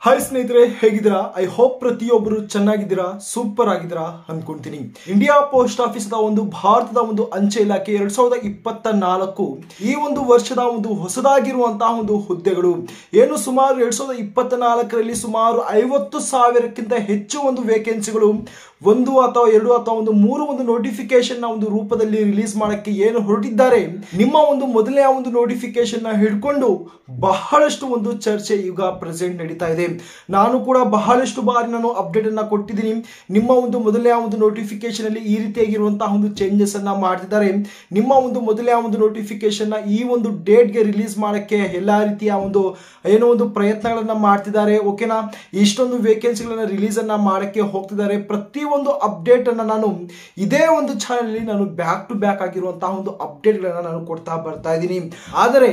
Hi ಸ್ನೇಹಿತರೆ, ಹೇಗಿದ್ದೀರಾ? I hope ಪ್ರತಿಯೊಬ್ಬರು ಚೆನ್ನಾಗಿದ್ದೀರಾ, ಸೂಪರ್ ಆಗಿದ್ದೀರಾ ಅನ್ಕೊಂತೀನಿ. ಇಂಡಿಯಾ ಪೋಸ್ಟ್ ಆಫೀಸ್ ಒಂದು ಭಾರತದ ಒಂದು ಅಂಚೆ ಇಲಾಖೆ 2024 ಈ ಒಂದು ವರ್ಷದ ಒಂದು ಹೊಸದಾಗಿರುವಂತಹ ಒಂದು ಹುದ್ದೆಗಳು ಏನು ಸುಮಾರು 2024ರಲ್ಲಿ ಸುಮಾರು 50,000ಕ್ಕಿಂತ ಹೆಚ್ಚು ಒಂದು ವೇಕೆನ್ಸಿಗಳು ಒಂದು ಅಥವಾ ಎರಡು ಅಥವಾ ಒಂದು ಮೂರು ಒಂದು ನೋಟಿಫಿಕೇಶನ್ ನ ಒಂದು ರೂಪದಲ್ಲಿ ರಿಲೀಸ್ ಮಾಡಕ್ಕೆ ಏನು ಹೊರಟಿದ್ದಾರೆ. ನಿಮ್ಮ ಒಂದು ಮೊದಲನೇ ಒಂದು ನೋಟಿಫಿಕೇಶನ್ ನ ಹಿಡ್ಕೊಂಡು ಬಹಳಷ್ಟು ಒಂದು ಚರ್ಚೆ ಈಗ ಪ್ರೆಸೆಂಟ್ ನಡೀತಾ ಇದೆ. ನಾನು ಕೂಡ ಬಹಳಷ್ಟು ಬಾರಿ ನಾನು ಅಪ್ಡೇಟ್ ಅನ್ನ ಕೊಟ್ಟಿದ್ದೀನಿ. ನಿಮ್ಮ ಒಂದು ಮೊದಲನೇ ಒಂದು ನೋಟಿಫಿಕೇಶನ್ ಅಲ್ಲಿ ಈ ರೀತಿಯಾಗಿರುವಂತಹ ಒಂದು ಚೇಂಜಸ್ ಅನ್ನ ಮಾಡ್ತಿದ್ದಾರೆ. ನಿಮ್ಮ ಒಂದು ಮೊದಲನೇ ಒಂದು ನೋಟಿಫಿಕೇಶನ್ ನ ಈ ಒಂದು ಡೇಟ್ ಗೆ ರಿಲೀಸ್ ಮಾಡಕ್ಕೆ ಎಲ್ಲಾ ರೀತಿಯ ಒಂದು ಏನೋ ಒಂದು ಪ್ರಯತ್ನಗಳನ್ನ ಮಾಡ್ತಿದ್ದಾರೆ. ಓಕೆನಾ, ಇಷ್ಟೊಂದು ವೇಕೆನ್ಸಿಗಳನ್ನ ರಿಲೀಸ್ ಅನ್ನ ಮಾಡಕ್ಕೆ ಹೋಗ್ತಿದ್ದಾರೆ. ಪ್ರತಿ ಒಂದು ಅಪ್ಡೇಟ್ ಅನ್ನ ನಾನು ಇದೇ ಒಂದು ಚಾನೆಲ್ ಅಲ್ಲಿ ನಾನು ಬ್ಯಾಕ್ ಟು ಬ್ಯಾಕ್ ಆಗಿರುವಂತಹ ಒಂದು ಅಪ್ಡೇಟ್ ಗಳನ್ನ ನಾನು ಕೊಡ್ತಾ ಬರ್ತಾ ಇದ್ದೀನಿ. ಆದರೆ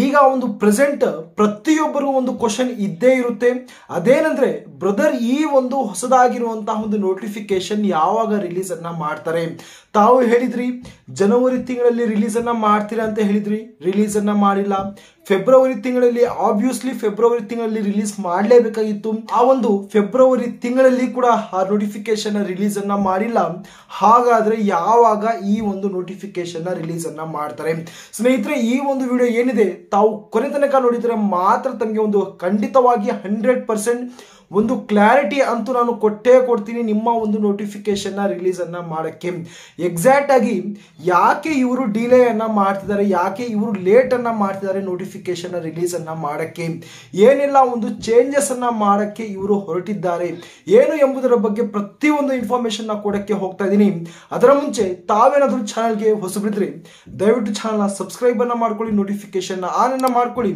ಈಗ ಒಂದು ಪ್ರೆಸೆಂಟ್ ಪ್ರತಿಯೊಬ್ಬರು ಒಂದು ಕ್ವಶನ್ ಇದ್ದೇ ಇರುತ್ತೆ. ಅದೇನಂದ್ರೆ ಬ್ರದರ್, ಈ ಒಂದು ಹೊಸದಾಗಿರುವಂತಹ ಒಂದು ನೋಟಿಫಿಕೇಶನ್ ಯಾವಾಗ ರಿಲೀಸ್ ಅನ್ನ ಮಾಡ್ತಾರೆ? ತಾವು ಹೇಳಿದ್ರಿ ಜನವರಿ ತಿಂಗಳಲ್ಲಿ ರಿಲೀಸ್ ಅನ್ನ ಮಾಡ್ತೀರಾ ಅಂತ ಹೇಳಿದ್ರಿ, ರಿಲೀಸ್ ಅನ್ನ ಮಾಡಿಲ್ಲ. ಫೆಬ್ರವರಿ ತಿಂಗಳಲ್ಲಿ ಆಬ್ವಿಯಸ್ಲಿ ಫೆಬ್ರವರಿ ತಿಂಗಳಲ್ಲಿ ರಿಲೀಸ್ ಮಾಡಲೇಬೇಕಾಗಿತ್ತು. ಆ ಒಂದು ಫೆಬ್ರವರಿ ತಿಂಗಳಲ್ಲಿ ಕೂಡ ಆ ನೋಟಿಫಿಕೇಶನ್ ರಿಲೀಸ್ ಅನ್ನ ಮಾಡಿಲ್ಲ. ಹಾಗಾದ್ರೆ ಯಾವಾಗ ಈ ಒಂದು ನೋಟಿಫಿಕೇಶನ್ ರಿಲೀಸ್ ಅನ್ನ ಮಾಡ್ತಾರೆ? ಸ್ನೇಹಿತರೆ, ಈ ಒಂದು ವಿಡಿಯೋ ಏನಿದೆ ತಾವು ಕೊನೆ ತನಕ ನೋಡಿದ್ರೆ ಮಾತ್ರ ತಮಗೆ ಒಂದು ಖಂಡಿತವಾಗಿ 100% ಒಂದು ಕ್ಲಾರಿಟಿ ಅಂತೂ ನಾನು ಕೊಟ್ಟೇ ಕೊಡ್ತೀನಿ. ನಿಮ್ಮ ಒಂದು ನೋಟಿಫಿಕೇಶನ್ ರಿಲೀಸ್ ಅನ್ನ ಮಾಡಕ್ಕೆ ಎಕ್ಸಾಕ್ಟ್ ಆಗಿ ಯಾಕೆ ಇವರು ಡಿಲೇ ಅನ್ನ ಮಾಡ್ತಿದ್ದಾರೆ, ಯಾಕೆ ಇವರು ಲೇಟ್ ಅನ್ನ ಮಾಡ್ತಿದ್ದಾರೆ ನೋಟಿಫಿಕೇಶನ್ ರಿಲೀಸ್ ಅನ್ನ ಮಾಡಕ್ಕೆ, ಏನೆಲ್ಲ ಒಂದು ಚೇಂಜಸ್ ಅನ್ನ ಮಾಡಕ್ಕೆ ಇವರು ಹೊರಟಿದ್ದಾರೆ ಏನು ಎಂಬುದರ ಬಗ್ಗೆ ಪ್ರತಿಯೊಂದು ಇನ್ಫಾರ್ಮೇಶನ್ ಕೊಡಕ್ಕೆ ಹೋಗ್ತಾ ಇದ್ದೀನಿ. ಅದರ ಮುಂಚೆ ತಾವೇನಾದ್ರೂ ಚಾನಲ್ಗೆ ಹೊಸಬಿದ್ರೆ ದಯವಿಟ್ಟು ಚಾನಲ್ ಸಬ್ಸ್ಕ್ರೈಬ್ ಅನ್ನ ಮಾಡ್ಕೊಳ್ಳಿ, ನೋಟಿಫಿಕೇಶನ್ ಆನ್ ಅನ್ನ ಮಾಡ್ಕೊಳ್ಳಿ.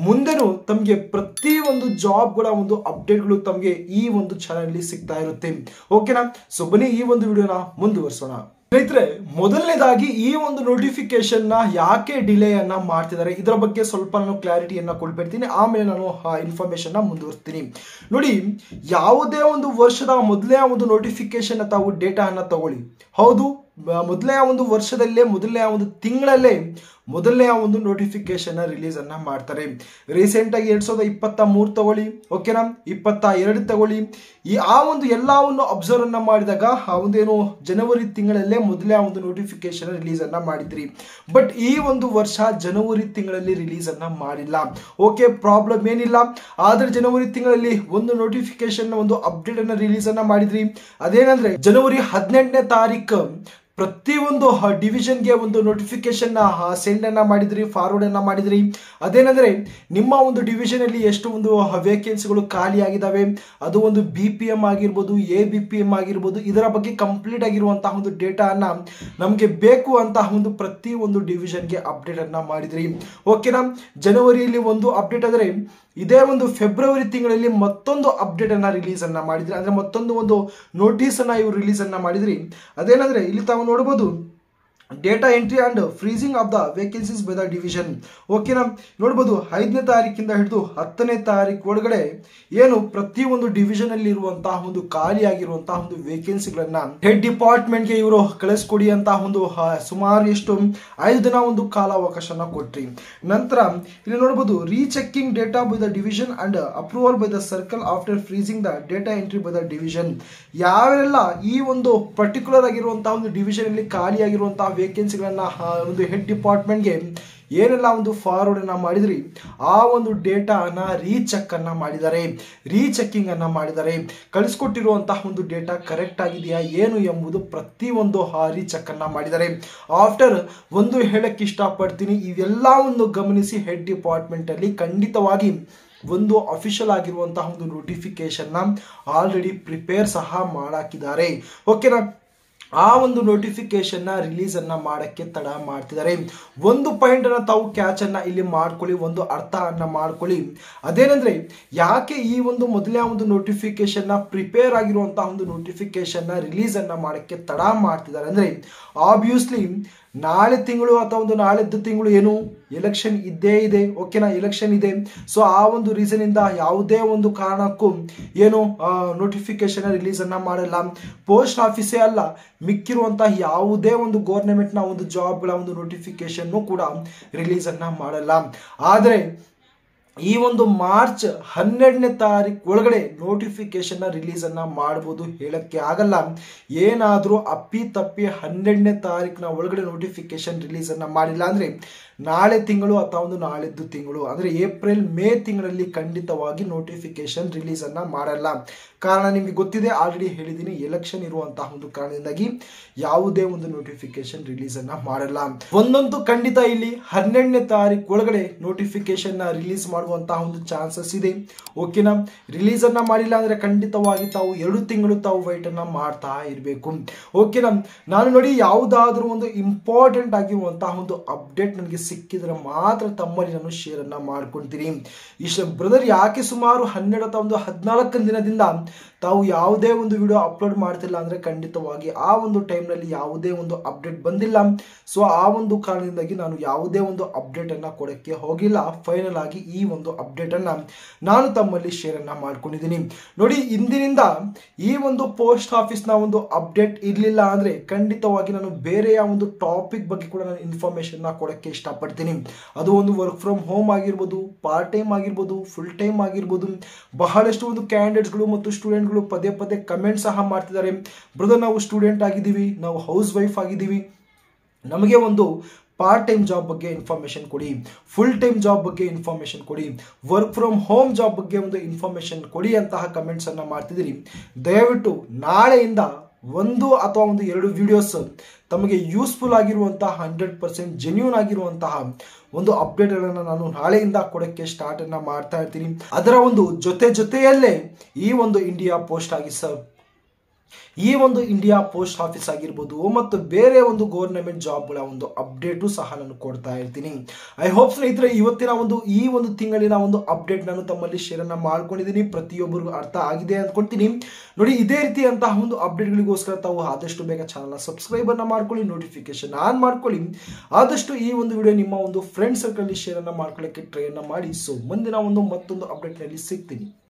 ಮುಂದೆನೂ ತಮಗೆ ಪ್ರತಿ ಒಂದು ಜಾಬ್ಗಳ ಒಂದು ಅಪ್ಡೇಟ್ಗಳು ತಮಗೆ ಈ ಒಂದು ಚಾನಲ್ ಸಿಗ್ತಾ ಇರುತ್ತೆ. ಓಕೆನಾ? ಸೊ ಬನ್ನಿ ಈ ಒಂದು ವಿಡಿಯೋನ ಮುಂದುವರಿಸೋಣ. ಸ್ನೇಹಿತರೆ, ಮೊದಲನೇದಾಗಿ ಈ ಒಂದು ನೋಟಿಫಿಕೇಶನ್ ನ ಯಾಕೆ ಡಿಲೇ ಅನ್ನ ಮಾಡ್ತಿದ್ದಾರೆ ಇದರ ಬಗ್ಗೆ ಸ್ವಲ್ಪ ನಾನು ಕ್ಲಾರಿಟಿಯನ್ನ ಕೊಡ್ಬಿಡ್ತೀನಿ. ಆಮೇಲೆ ನಾನು ಇನ್ಫಾರ್ಮೇಶನ್ ನ ಮುಂದುವರಿಸ್ತೀನಿ. ನೋಡಿ, ಯಾವುದೇ ಒಂದು ವರ್ಷದ ಮೊದಲನೇ ಒಂದು ನೋಟಿಫಿಕೇಶನ್ ತಾವು ಡೇಟಾ ಅನ್ನ ತಗೊಳ್ಳಿ. ಹೌದು, ಮೊದಲನೇ ಒಂದು ವರ್ಷದಲ್ಲೇ ಮೊದಲನೇ ಒಂದು ತಿಂಗಳಲ್ಲೇ ಮೊದಲನೇ ಒಂದು ನೋಟಿಫಿಕೇಶನ್ ರಿಲೀಸ್ ಅನ್ನ ಮಾಡ್ತಾರೆ. ರೀಸೆಂಟ್ ಆಗಿ 2023 ತಗೊಳ್ಳಿ, ಓಕೆನಾ, 22 ತಗೊಳ್ಳಿ. ಆ ಒಂದು ಎಲ್ಲವನ್ನು ಅಬ್ಸರ್ವ್ ಅನ್ನ ಮಾಡಿದಾಗ ಆ ಒಂದೇನು ಜನವರಿ ತಿಂಗಳಲ್ಲೇ ಮೊದಲೇ ಒಂದು ನೋಟಿಫಿಕೇಶನ್ ರಿಲೀಸ್ ಅನ್ನ ಮಾಡಿದ್ರಿ. ಬಟ್ ಈ ಒಂದು ವರ್ಷ ಜನವರಿ ತಿಂಗಳಲ್ಲಿ ರಿಲೀಸ್ ಅನ್ನ ಮಾಡಿಲ್ಲ. ಓಕೆ, ಪ್ರಾಬ್ಲಮ್ ಏನಿಲ್ಲ. ಆದ್ರೆ ಜನವರಿ ತಿಂಗಳಲ್ಲಿ ಒಂದು ನೋಟಿಫಿಕೇಶನ್ ಒಂದು ಅಪ್ಡೇಟ್ ಅನ್ನ ರಿಲೀಸ್ ಅನ್ನ ಮಾಡಿದ್ರಿ. ಅದೇನಂದ್ರೆ ಜನವರಿ 18ನೇ ತಾರೀಕು ಪ್ರತಿಯೊಂದು ಡಿವಿಷನ್ಗೆ ಒಂದು ನೋಟಿಫಿಕೇಶನ್ ಸೆಂಡ್ ಅನ್ನ ಮಾಡಿದ್ರಿ, ಫಾರ್ವರ್ಡ್ ಅನ್ನ ಮಾಡಿದ್ರಿ. ಅದೇನಂದ್ರೆ ನಿಮ್ಮ ಒಂದು ಡಿವಿಷನ್ ಅಲ್ಲಿ ಎಷ್ಟು ಒಂದು ವೇಕೆನ್ಸಿಗಳು ಖಾಲಿ ಆಗಿದಾವೆ, ಅದು ಒಂದು BPM ಆಗಿರ್ಬೋದು, ABPM ಆಗಿರ್ಬೋದು, ಇದರ ಬಗ್ಗೆ ಕಂಪ್ಲೀಟ್ ಆಗಿರುವಂತಹ ಒಂದು ಡೇಟಾ ಅನ್ನ ನಮಗೆ ಬೇಕು ಅಂತ ಒಂದು ಪ್ರತಿ ಒಂದು ಡಿವಿಷನ್ಗೆ ಅಪ್ಡೇಟ್ ಅನ್ನ ಮಾಡಿದ್ರಿ. ಓಕೆನಾ? ಜನವರಿಯಲ್ಲಿ ಒಂದು ಅಪ್ಡೇಟ್ ಆದರೆ ಇದೇ ಒಂದು ಫೆಬ್ರವರಿ ತಿಂಗಳಲ್ಲಿ ಮತ್ತೊಂದು ಅಪ್ಡೇಟ್ ಅನ್ನ ರಿಲೀಸ್ ಅನ್ನ ಮಾಡಿದ್ರಿ. ಅಂದ್ರೆ ಮತ್ತೊಂದು ಒಂದು ನೋಟಿಸ್ ಅನ್ನ ಇವರು ರಿಲೀಸ್ ಅನ್ನ ಮಾಡಿದ್ರಿ. ಅದೇನಂದ್ರೆ ಇಲ್ಲಿ ತಾವು ನೋಡಬಹುದು, data entry and freezing of the vacancies by the division. ಓಕೆನಾ? ನೋಡಬಹುದು 5ನೇ ತಾರೀಕಿಂದ ಹಿಡಿದು 10ನೇ ತಾರೀಕು ಒಳಗಡೆ ಏನು ಪ್ರತಿಯೊಂದು ಡಿವಿಷನ್ ಅಲ್ಲಿ ಇರುವಂತಹ ಒಂದು ಖಾಲಿ ಆಗಿರುವಂತಹ ಒಂದು ವೇಕೆನ್ಸಿಗಳನ್ನ ಹೆಡ್ ಡಿಪಾರ್ಟ್ಮೆಂಟ್ಗೆ ಇವರು ಕಳಿಸ್ಕೊಡಿ ಅಂತ ಒಂದು ಸುಮಾರು ಎಷ್ಟು 5 ದಿನ ಒಂದು ಕಾಲಾವಕಾಶನ ಕೊಟ್ರಿ. ನಂತರ ಇಲ್ಲಿ ನೋಡಬಹುದು, rechecking data by the division and approval by the circle after freezing the data entry by the division. ಯಾವೆಲ್ಲ ಈ ಒಂದು ಪರ್ಟಿಕ್ಯುಲರ್ ಆಗಿರುವಂತಹ ಒಂದು ಡಿವಿಷನ್ ಅಲ್ಲಿ ಖಾಲಿ ಆಗಿರುವಂತಹ ವೇಕೆನ್ಸಿಗಳನ್ನ ಒಂದು ಹೆಡ್ ಡಿಪಾರ್ಟ್ಮೆಂಟ್ಗೆ ಏನೆಲ್ಲ ಒಂದು ಫಾರ್ವರ್ಡ್ ಅನ್ನ ಮಾಡಿದ್ರಿ, ಆ ಒಂದು ಡೇಟಾನ ರೀಚೆಕ್ ಅನ್ನ ಮಾಡಿದ್ದಾರೆ, ರೀಚೆಕಿಂಗ್ ಅನ್ನ ಮಾಡಿದ್ದಾರೆ. ಕಳಿಸ್ಕೊಟ್ಟಿರುವಂತಹ ಒಂದು ಡೇಟಾ ಕರೆಕ್ಟ್ ಆಗಿದೆಯಾ ಏನು ಎಂಬುದು ಪ್ರತಿಯೊಂದು ರೀಚೆಕ್ ಅನ್ನ ಮಾಡಿದ್ದಾರೆ. ಆಫ್ಟರ್ ಒಂದು ಹೇಳಕ್ಕೆ ಇಷ್ಟಪಡ್ತೀನಿ, ಇವೆಲ್ಲ ಒಂದು ಗಮನಿಸಿ ಹೆಡ್ ಡಿಪಾರ್ಟ್ಮೆಂಟ್ ಅಲ್ಲಿ ಖಂಡಿತವಾಗಿ ಒಂದು ಅಫಿಷಿಯಲ್ ಆಗಿರುವಂತಹ ಒಂದು ನೋಟಿಫಿಕೇಶನ್ ಆಲ್ರೆಡಿ ಪ್ರಿಪೇರ್ ಸಹ ಮಾಡಾಕಿದ್ದಾರೆ. ಓಕೆನಾ? ಆ ಒಂದು ನೋಟಿಫಿಕೇಶನ್ ರಿಲೀಸ್ ಅನ್ನ ಮಾಡಕ್ಕೆ ತಡ ಮಾಡ್ತಿದ್ದಾರೆ. ಒಂದು ಪಾಯಿಂಟ್ ಅನ್ನ ತಾವು ಕ್ಯಾಚ್ ಅನ್ನ ಇಲ್ಲಿ ಮಾಡ್ಕೊಳ್ಳಿ, ಒಂದು ಅರ್ಥ ಅನ್ನ ಮಾಡ್ಕೊಳ್ಳಿ. ಅದೇನಂದ್ರೆ ಯಾಕೆ ಈ ಒಂದು ಮೊದಲನೇ ಒಂದು ನೋಟಿಫಿಕೇಶನ್ ಪ್ರಿಪೇರ್ ಆಗಿರುವಂತಹ ಒಂದು ನೋಟಿಫಿಕೇಶನ್ ರಿಲೀಸ್ ಅನ್ನ ಮಾಡಕ್ಕೆ ತಡ ಮಾಡ್ತಿದ್ದಾರೆ ಅಂದ್ರೆ ಆಬ್ವಿಯಸ್ಲಿ ನಾಳೆ ತಿಂಗಳು ಅಥವಾ ಒಂದು ನಾಳೆದ್ದು ತಿಂಗಳು ಏನು ಎಲೆಕ್ಷನ್ ಇದ್ದೇ ಇದೆ. ಓಕೆನಾ? ಎಲೆಕ್ಷನ್ ಇದೆ. ಸೊ ಆ ಒಂದು ರೀಸನ್ ಇಂದ ಯಾವುದೇ ಒಂದು ಕಾರಣಕ್ಕೂ ಏನು ನೋಟಿಫಿಕೇಶನ್ ರಿಲೀಸ್ ಅನ್ನ ಮಾಡಲ್ಲ. ಪೋಸ್ಟ್ ಆಫೀಸೇ ಅಲ್ಲ, ಮಿಕ್ಕಿರುವಂತಹ ಯಾವುದೇ ಒಂದು ಗವರ್ನಮೆಂಟ್ ನ ಒಂದು ಜಾಬ್ಗಳ ಒಂದು ನೋಟಿಫಿಕೇಶನ್ ಕೂಡ ರಿಲೀಸ್ ಅನ್ನ ಮಾಡಲ್ಲ. ಆದ್ರೆ ಈ ಒಂದು ಮಾರ್ಚ್ 12ನೇ ತಾರೀಕು ಒಳಗಡೆ ನೋಟಿಫಿಕೇಶನ್ ರಿಲೀಸ್ ಅನ್ನ ಮಾಡಬಹುದು, ಹೇಳಕ್ಕೆ ಆಗಲ್ಲ. ಏನಾದರೂ ಅಪ್ಪಿ ತಪ್ಪಿ 12ನೇ ತಾರೀಕಿನ ಒಳಗಡೆ ನೋಟಿಫಿಕೇಶನ್ ರಿಲೀಸ್ ಅನ್ನ ಮಾಡಿಲ್ಲ ಅಂದ್ರೆ ನಾಳೆ ತಿಂಗಳು ಅಥವಾ ಒಂದು ನಾಳಿದ್ದು ತಿಂಗಳು ಅಂದ್ರೆ ಏಪ್ರಿಲ್ ಮೇ ತಿಂಗಳಲ್ಲಿ ಖಂಡಿತವಾಗಿ ನೋಟಿಫಿಕೇಶನ್ ರಿಲೀಸ್ ಅನ್ನ ಮಾಡಲ್ಲ. ಕಾರಣ ನಿಮಗೆ ಗೊತ್ತಿದೆ, ಆಲ್ರೆಡಿ ಹೇಳಿದ್ದೀನಿ, ಎಲೆಕ್ಷನ್ ಇರುವಂತಹ ಒಂದು ಕಾರಣದಿಂದಾಗಿ ಯಾವುದೇ ಒಂದು ನೋಟಿಫಿಕೇಶನ್ ರಿಲೀಸ್ ಅನ್ನ ಮಾಡಲ್ಲ. ಒಂದಂತೂ ಖಂಡಿತ, ಇಲ್ಲಿ 12ನೇ ತಾರೀಕು ಒಳಗಡೆ ನೋಟಿಫಿಕೇಶನ್ ರಿಲೀಸ್ ಮಾಡುವಂತಹ ಒಂದು ಚಾನ್ಸಸ್ ಇದೆ. ಓಕೆನಾ? ರಿಲೀಸ್ ಅನ್ನ ಮಾಡಿಲ್ಲ ಅಂದ್ರೆ ಖಂಡಿತವಾಗಿ ತಾವು 2 ತಿಂಗಳು ತಾವು ವೈಟ್ ಅನ್ನ ಮಾಡ್ತಾ ಇರಬೇಕು. ಓಕೆನಾ? ನಾನು ನೋಡಿ, ಯಾವುದಾದ್ರೂ ಒಂದು ಇಂಪಾರ್ಟೆಂಟ್ ಆಗಿರುವಂತಹ ಒಂದು ಅಪ್ಡೇಟ್ ನನಗೆ ಸಿಕ್ಕಿದ್ರೆ ಮಾತ್ರ ತಮ್ಮಲ್ಲಿ ನಾನು ಶೇರ್ ಅನ್ನ ಮಾಡ್ಕೊಳ್ತೀನಿ. ಇಷ್ಟ ಬ್ರದರ್, ಯಾಕೆ ಸುಮಾರು 12 ಅಥವಾ ಒಂದು 14 ದಿನದಿಂದ ತಾವು ಯಾವುದೇ ಒಂದು ವಿಡಿಯೋ ಅಪ್ಲೋಡ್ ಮಾಡ್ತಿಲ್ಲ ಅಂದ್ರೆ ಖಂಡಿತವಾಗಿ ಆ ಒಂದು ಟೈಮ್ನಲ್ಲಿ ಯಾವುದೇ ಒಂದು ಅಪ್ಡೇಟ್ ಬಂದಿಲ್ಲ. ಸೊ ಆ ಒಂದು ಕಾರಣದಿಂದಾಗಿ ನಾನು ಯಾವುದೇ ಒಂದು ಅಪ್ಡೇಟ್ ಅನ್ನ ಕೊಡಕ್ಕೆ ಹೋಗಿಲ್ಲ. ಫೈನಲ್ ಆಗಿ ಈ ಒಂದು ಅಪ್ಡೇಟ್ ಅನ್ನ ನಾನು ತಮ್ಮಲ್ಲಿ ಶೇರ್ ಅನ್ನ ಮಾಡ್ಕೊಂಡಿದ್ದೀನಿ. ನೋಡಿ, ಇಂದಿನಿಂದ ಈ ಒಂದು ಪೋಸ್ಟ್ ಆಫೀಸ್ ನ ಒಂದು ಅಪ್ಡೇಟ್ ಇರಲಿಲ್ಲ ಅಂದ್ರೆ ಖಂಡಿತವಾಗಿ ನಾನು ಬೇರೆಯ ಒಂದು ಟಾಪಿಕ್ ಬಗ್ಗೆ ಕೂಡ ನಾನು ಇನ್ಫಾರ್ಮೇಶನ್ ನ ಕೊಡಕ್ಕೆ ಇಷ್ಟಪಡ್ತೀನಿ. ಅದು ಒಂದು ವರ್ಕ್ ಫ್ರಮ್ ಹೋಮ್ ಆಗಿರ್ಬೋದು, ಪಾರ್ಟ್ ಟೈಮ್ ಆಗಿರ್ಬೋದು, ಫುಲ್ ಟೈಮ್ ಆಗಿರ್ಬೋದು. ಬಹಳಷ್ಟು ಒಂದು ಕ್ಯಾಂಡಿಡೇಟ್ಸ್ಗಳು ಮತ್ತು ಸ್ಟೂಡೆಂಟ್ಗಳು ಪದೇ ಪದೇ ಕಮೆಂಟ್ ಸಹ ಮಾಡ್ತಿದ್ದಾರೆ, ಬ್ರದರ್ ನಾವು ಸ್ಟೂಡೆಂಟ್ ಆಗಿದ್ದೀವಿ, ನಾವು ಹೌಸ್ ವೈಫ್ ಆಗಿದ್ದೀವಿ, ನಮಗೆ ಒಂದು ಪಾರ್ಟ್ ಟೈಮ್ ಜಾಬ್ ಬಗ್ಗೆ ಇನ್ಫಾರ್ಮೇಶನ್ ಕೊಡಿ, ಫುಲ್ ಟೈಮ್ ಜಾಬ್ ಬಗ್ಗೆ ಇನ್ಫಾರ್ಮೇಶನ್ ಕೊಡಿ, ವರ್ಕ್ ಫ್ರಮ್ ಹೋಮ್ ಜಾಬ್ ಬಗ್ಗೆ ಒಂದು ಇನ್ಫಾರ್ಮೇಶನ್ ಕೊಡಿ ಅಂತಹ ಕಮೆಂಟ್ಸ್ ಅನ್ನ ಮಾಡ್ತಿದ್ದೀರಿ. ದಯವಿಟ್ಟು ನಾಳೆಯಿಂದ 1 ಅಥವಾ 2 ವಿಡಿಯೋಸ್ ತಮಗೆ ಯೂಸ್ಫುಲ್ ಆಗಿರುವಂತಹ 100% ಜೆನ್ಯೂನ್ ಆಗಿರುವಂತಹ ಒಂದು ಅಪ್ಡೇಟ್ ಗಳನ್ನ ನಾನು ನಾಳೆಯಿಂದ ಕೊಡಕ್ಕೆ ಸ್ಟಾರ್ಟ್ ಅನ್ನ ಮಾಡ್ತಾ ಇರ್ತೀನಿ. ಅದರ ಒಂದು ಜೊತೆಯಲ್ಲೇ ಈ ಒಂದು ಇಂಡಿಯಾ ಪೋಸ್ಟ್ ಆಫೀಸ್ ಆಗಿರ್ಬೋದು ಮತ್ತು ಬೇರೆ ಒಂದು ಗವರ್ನಮೆಂಟ್ ಜಾಬ್ಗಳ ಒಂದು ಅಪ್ಡೇಟು ಸಹ ನಾನು ಕೊಡ್ತಾ ಇರ್ತೀನಿ. ಐ ಹೋಪ್ ಸ್ನೇಹಿತರೆ, ಇವತ್ತಿನ ಈ ಒಂದು ತಿಂಗಳಿನ ಒಂದು ಅಪ್ಡೇಟ್ ನಾನು ತಮ್ಮಲ್ಲಿ ಶೇರ್ ಅನ್ನ ಮಾಡ್ಕೊಂಡಿದ್ದೀನಿ. ಪ್ರತಿಯೊಬ್ಬರಿಗೂ ಅರ್ಥ ಆಗಿದೆ ಅಂದ್ಕೊಳ್ತೀನಿ. ನೋಡಿ, ಇದೇ ರೀತಿಯಂತಹ ಒಂದು ಅಪ್ಡೇಟ್ಗಳಿಗೋಸ್ಕರ ತಾವು ಆದಷ್ಟು ಬೇಗ ಚಾನಲ್ನ ಸಬ್ಸ್ಕ್ರೈಬ್ ಅನ್ನ ಮಾಡ್ಕೊಳ್ಳಿ, ನೋಟಿಫಿಕೇಶನ್ ಆನ್ ಮಾಡ್ಕೊಳ್ಳಿ. ಆದಷ್ಟು ಈ ಒಂದು ವಿಡಿಯೋ ನಿಮ್ಮ ಒಂದು ಫ್ರೆಂಡ್ ಸರ್ಕಲ್ ಶೇರ್ ಅನ್ನ ಮಾಡ್ಕೊಳ್ಳಕ್ಕೆ ಟ್ರೈ ಅನ್ನ ಮಾಡಿ. ಸೊ ಮುಂದಿನ ಮತ್ತೊಂದು ಅಪ್ಡೇಟ್ ನಲ್ಲಿ ಸಿಗ್ತೀನಿ.